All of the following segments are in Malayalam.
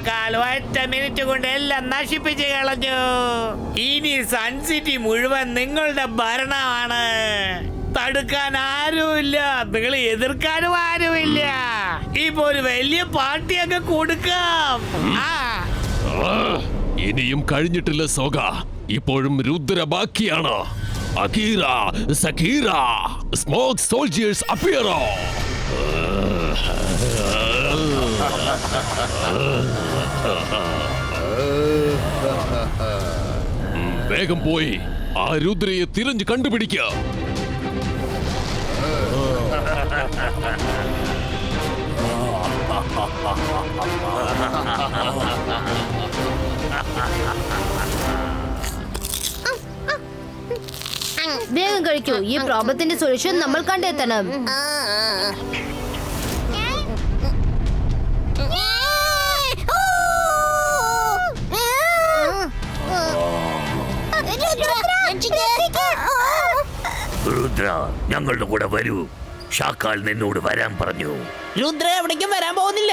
ഷാക്കാൽ ഒറ്റ മിനിറ്റ് കൊണ്ട് എല്ലാം നശിപ്പിച്ച് കളഞ്ഞു. ഇനി സൺ സിറ്റി മുഴുവൻ നിങ്ങളുടെ ഭരണമാണ്. തടുക്കാൻ ആരുമില്ല, നിങ്ങൾ എതിർക്കാനും ആരുമില്ല. ഇപ്പൊ ഒരു വലിയ പാർട്ടി അങ്ങ് കൊടുക്കാം. ഇനിയും കഴിഞ്ഞിട്ടില്ല സോഗ, ഇപ്പോഴും രുദ്ര ബാക്കിയാണ്. അകീറ, സകീറ, സ്മോക്ക് സോൾജിയേഴ്സ് അപ്പിയറോ. വേഗം പോയി ആ രുദ്രയെ തിരഞ്ഞു കണ്ടുപിടിക്കുക. വേഗം കഴിക്കൂ, ഈ പ്രോബ്ലത്തിന്റെ സൊല്യൂഷൻ നമ്മൾ കണ്ടെത്തണം. രുദ്ര, ഞങ്ങളുടെ കൂടെ വരൂ. ഷാക്കാൽ നിന്നോട് വരാൻ പറഞ്ഞു. രുദ്ര എവിടേക്കും വരാൻ പോകുന്നില്ല.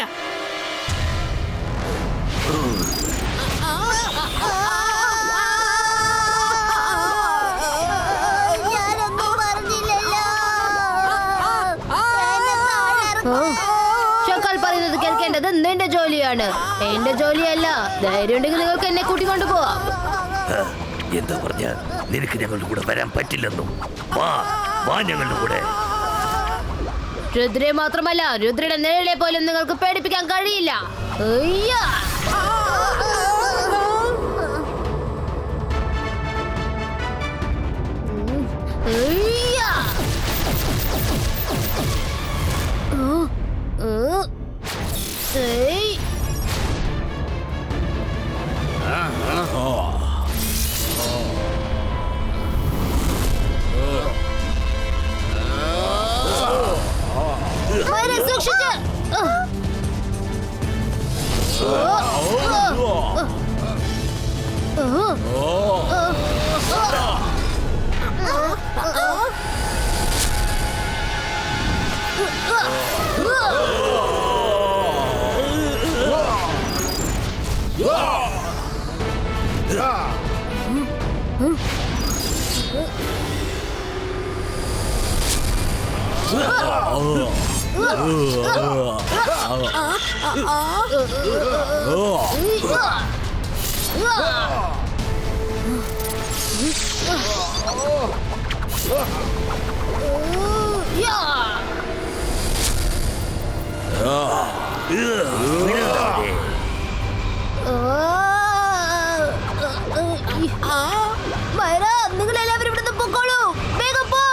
ഷാക്കാൽ പറയുന്നത് കേൾക്കേണ്ടത് നിന്റെ ജോലിയാണ്, എന്റെ ജോലിയല്ല. ധൈര്യം ഉണ്ടെങ്കിൽ നിങ്ങൾക്ക് എന്നെ കൂട്ടിക്കൊണ്ടു പോവാം. എന്താ പറഞ്ഞ? നിനക്ക് ഞങ്ങളുടെ കൂടെ വരാൻ പറ്റില്ലെന്നും. വാ വാ ഞങ്ങളുടെ കൂടെ. രുദ്രയെ മാത്രമല്ല, രുദ്രയുടെ നിഴലെ പോലും നിങ്ങൾക്ക് പേടിപ്പിക്കാൻ കഴിയില്ല. അയ്യാ! അയ്യാ! ഏയ്! മൈര, സൂക്ഷിച്ച്! മൈര, നിങ്ങൾ എല്ലാവരും ഇവിടുന്ന് പൊക്കോളൂ. വേഗം പോ.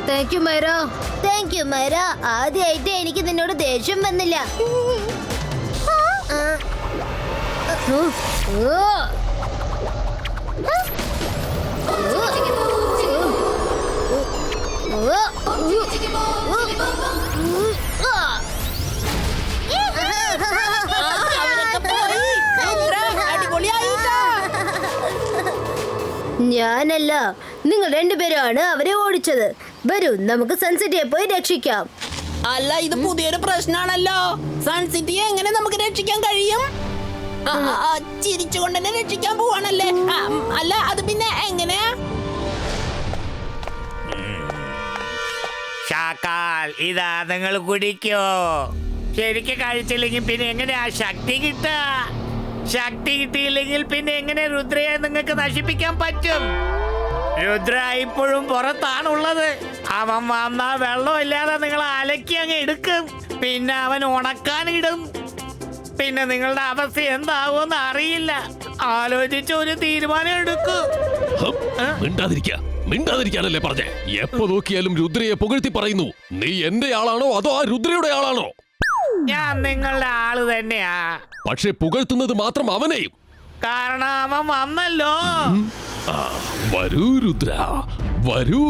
താങ്ക് യു മൈര. താങ്ക് യു മൈര. ആദ്യമായിട്ട് എനിക്ക് നിന്നോട് ദേഷ്യം വന്നില്ല. ഞാനല്ല, നിങ്ങൾ രണ്ടുപേരാണ് അവരെ ഓടിച്ചത്. വരൂ, നമുക്ക് സൺസിറ്റിയെ പോയി രക്ഷിക്കാം. അല്ല, ഇത് പുതിയൊരു പ്രശ്നമാണല്ലോ. സൺ സിറ്റിയെ എങ്ങനെ നമുക്ക് രക്ഷിക്കാൻ കഴിയും? ചിരിച്ചുകൊണ്ട് തന്നെ രക്ഷിക്കാൻ പോവാണല്ലേ? അല്ല, അത് പിന്നെ എങ്ങനെയാ? ഷാക്കാൽ, ഇതാ നിങ്ങൾ കുടിക്കോ. ശരിക്കും കഴിച്ചില്ലെങ്കിൽ പിന്നെ എങ്ങനെയാ ശക്തി കിട്ടുക? ശക്തി കിട്ടിയില്ലെങ്കിൽ പിന്നെ എങ്ങനെ രുദ്രയെ നിങ്ങൾക്ക് നശിപ്പിക്കാൻ പറ്റും? രുദ്ര ഇപ്പോഴും പുറത്താണുള്ളത്. അവൻ വന്നാ വെള്ളമില്ലാതെ നിങ്ങൾ അലക്കി അങ്ങ് എടുക്കും. പിന്നെ അവൻ ഉണക്കാനിടും. പിന്നെ നിങ്ങളുടെ അവസ്ഥ എന്താവുമെന്ന് അറിയില്ല. ആലോചിച്ച് ഒരു തീരുമാനം എടുക്കൂ. മിണ്ടാതിരിക്കാനല്ലേ പറഞ്ഞേ? എപ്പോ നോക്കിയാലും രുദ്രയെ പുകഴ്ത്തി പറയുന്നു. നീ എന്റെ ആളാണോ അതോ ആ രുദ്രയുടെ ആളാണോ? ഞാൻ നിങ്ങളുടെ ആള് തന്നെയാ. പക്ഷെ പുകഴ്ത്തുന്നത് മാത്രം അവനെയും. കാരണം അവൻ വന്നല്ലോ. വരൂ രുദ്ര, വരൂ.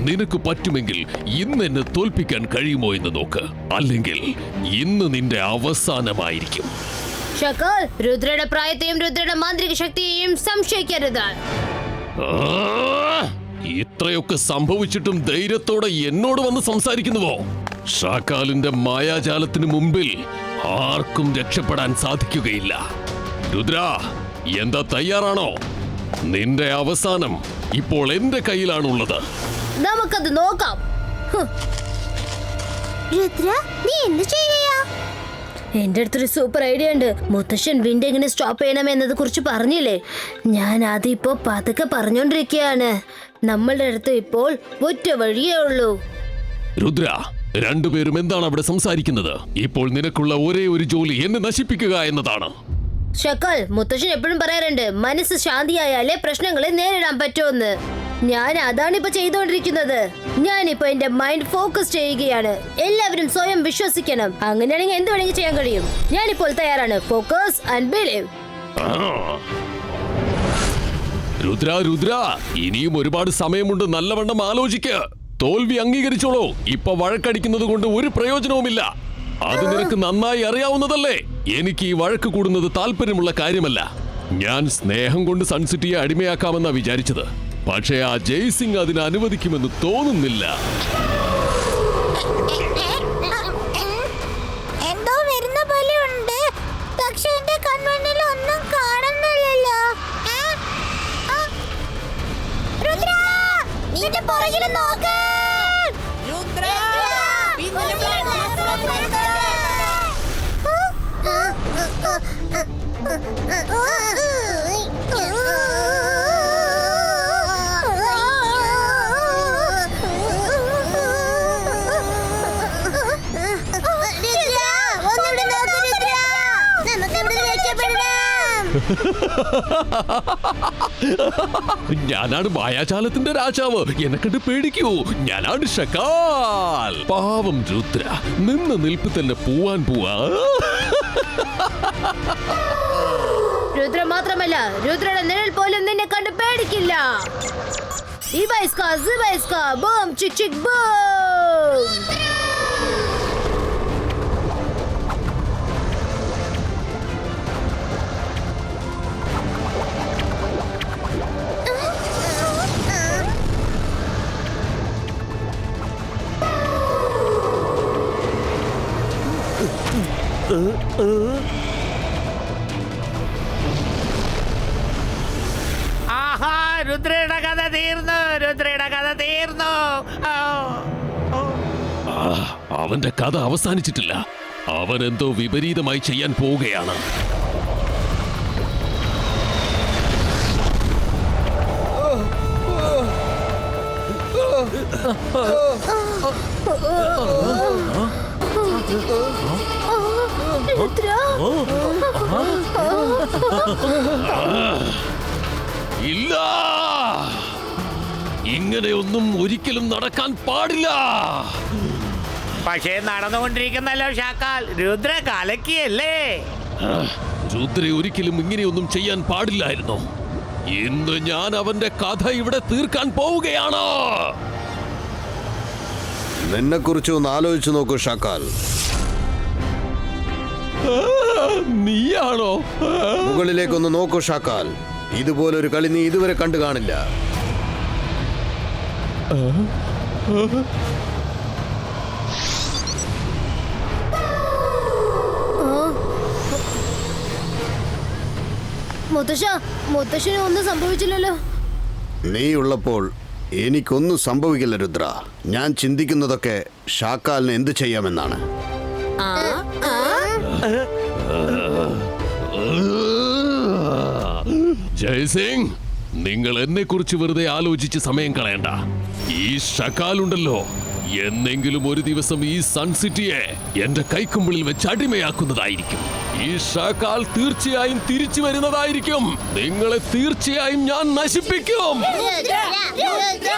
നിനക്ക് പറ്റുമെങ്കിൽ ഇന്ന് എന്നെ തോൽപ്പിക്കാൻ കഴിയുമോ എന്ന് നോക്ക്. അല്ലെങ്കിൽ ഇന്ന് നിന്റെ അവസാനമായിരിക്കും. ഷക്കാൽ, രുദ്രയുടെ പ്രായത്തെയും രുദ്രയുടെ മാന്ത്രിക ശക്തിയെയും സംശയിക്കരുത്. ഇത്രയൊക്കെ സംഭവിച്ചിട്ടും ധൈര്യത്തോടെ എന്നോട് വന്ന് സംസാരിക്കുന്നുവോ? ഷാക്കാലിന്റെ മായാജാലത്തിന് മുമ്പിൽ ആർക്കും രക്ഷപ്പെടാൻ സാധിക്കുകയില്ല. രുദ്ര, എന്താ തയ്യാറാണോ? നിന്റെ അവസാനം ഇപ്പോൾ എന്റെ കയ്യിലാണുള്ളത്. നമുക്കത് നോക്കാം. രുദ്ര, നീ എന്ത് ചെയ്യാ? എന്റെ അടുത്തൊരു സൂപ്പർ ഐഡിയ ഉണ്ട്. മുത്തശ്ശൻ വിൻഡ് എങ്ങനെ സ്റ്റോപ്പ് ചെയ്യണം എന്നത് കുറിച്ച് പറഞ്ഞില്ലേ? ഞാൻ അതിപ്പോ പതുക്കെ പറഞ്ഞോണ്ടിരിക്കുകയാണ്. നമ്മളുടെ അടുത്ത് ഇപ്പോൾ ഒറ്റ വഴിയേ ഉള്ളൂ. രുദ്ര, രണ്ടുപേരും എന്താണ് അവിടെ സംസാരിക്കുന്നത്? ഇപ്പോൾ നിനക്കുള്ള ഒരേ ഒരു ജോലി എന്നെ നശിപ്പിക്കുക എന്നതാണ്. ഷക്കൽ, മുത്തശ്ശൻ എപ്പോഴും പറയാറുണ്ട് മനസ്സ് ശാന്തിയായാലേ പ്രശ്നങ്ങളെ നേരിടാൻ പറ്റുമെന്ന്. ഞാൻ അതാണ് ഇപ്പൊ ചെയ്തുകൊണ്ടിരിക്കുന്നത്. ഞാനിപ്പോ എന്റെ മൈൻഡ് ഫോക്കസ് ചെയ്യുകയാണ്. എല്ലാവരും സ്വയം വിശ്വസിക്കണം. അങ്ങനെയാണെങ്കിൽ എന്ത് വേണമെങ്കിൽ ചെയ്യാൻ കഴിയും. ഞാനിപ്പോൾ തയ്യാറാണ്. Focus and believe. Rudra, Rudra, ഇനിയും ഒരുപാട് സമയമുണ്ട്. നല്ലവണ്ണം ആലോചിക്ക്. തോൽവി അംഗീകരിച്ചോളൂ. ഇപ്പൊ വഴക്കടിക്കുന്നത് കൊണ്ട് ഒരു പ്രയോജനവുമില്ല. അത് നിനക്ക് നന്നായി അറിയാവുന്നതല്ലേ. എനിക്ക് ഈ വഴക്ക് കൂടുന്നത് താല്പര്യമുള്ള കാര്യമല്ല. ഞാൻ സ്നേഹം കൊണ്ട് സൺസിറ്റിയെ അടിമയാക്കാമെന്നാ വിചാരിച്ചത്. പക്ഷേ ആ ജയ്സിംഗ് അതിന് അനുവദിക്കുമെന്ന് തോന്നുന്നില്ല. എന്തോ വരുന്ന പോലെ ഉണ്ട്. പക്ഷെ എന്റെ കൺമുന്നിൽ ഒന്നും കാണുന്നില്ലല്ലോ. രുദ്ര, നിന്റെ പുറകിൽ നോക്ക്. രുദ്ര, ഞാനാണ് മായാജാലത്തിന്റെ രാജാവ്. എന്നെ കണ്ട് പേടിക്കൂ. ഞാനാണ് ഷക്കാൽ. പാവം രുദ്ര നിന്ന് നിൽപ്പ് തന്നെ പോവാൻ പോവാ. രുദ്ര മാത്രമല്ല, രുദ്രയുടെ നിഴൽ പോലും നിന്നെ കണ്ട് പേടിക്കില്ല. ബൂം ചിക് ചിക് ബൂം. ആഹാ, രുദ്രയുടെ കഥ തീർന്നു. രുദ്രയുടെ കഥ തീർന്നു. അവന്റെ കഥ അവസാനിച്ചിട്ടില്ല. അവൻ എന്തോ വിപരീതമായി ചെയ്യാൻ പോവുകയാണ്. ഇല്ല, ഇങ്ങനെയൊന്നും ഒരിക്കലും നടക്കാൻ പാടില്ല. പക്ഷേ നടന്നുകൊണ്ടിരിക്കുന്നല്ലോ ഷാക്കാൽ. രുദ്ര കലക്കിയല്ലേ. രുദ്ര ഒരിക്കലും ഇങ്ങനെയൊന്നും ചെയ്യാൻ പാടില്ലായിരുന്നു. ഇന്ന് ഞാൻ അവന്റെ കഥ ഇവിടെ തീർക്കാൻ പോവുകയാണ്. നിന്നെക്കുറിച്ച് ഒന്ന് ആലോചിച്ചു നോക്കൂ ഷാക്കാൽ. നീയാണോ? മുകളിലേക്കൊന്ന് നോക്കൂ ഷാക്കാൽ. ഇതുപോലൊരു കളി നീ ഇതുവരെ കണ്ടു കാണില്ല. മുത്തശ്ശന് ഒന്നും സംഭവിച്ചില്ലല്ലോ. നീ ഉള്ളപ്പോൾ എനിക്കൊന്നും സംഭവിക്കില്ല രുദ്ര. ഞാൻ ചിന്തിക്കുന്നതൊക്കെ ഷാക്കാലിന് എന്ത് ചെയ്യാമെന്നാണ്. ജയ്സിംഗ്, നിങ്ങൾ എന്നെ കുറിച്ച് വെറുതെ ആലോചിച്ച് സമയം കളയണ്ട. ഈ ഷക്കാലുണ്ടല്ലോ, എന്നെങ്കിലും ഒരു ദിവസം ഈ സൺ സിറ്റിയെ എന്റെ കൈക്കുമ്പിളിൽ വെച്ച് അടിമയാക്കുന്നതായിരിക്കും. ഈ ഷാക്കാൽ തീർച്ചയായും തിരിച്ചു വരുന്നതായിരിക്കും. നിങ്ങളെ തീർച്ചയായും ഞാൻ നശിപ്പിക്കും. രുദ്ര, രുദ്ര.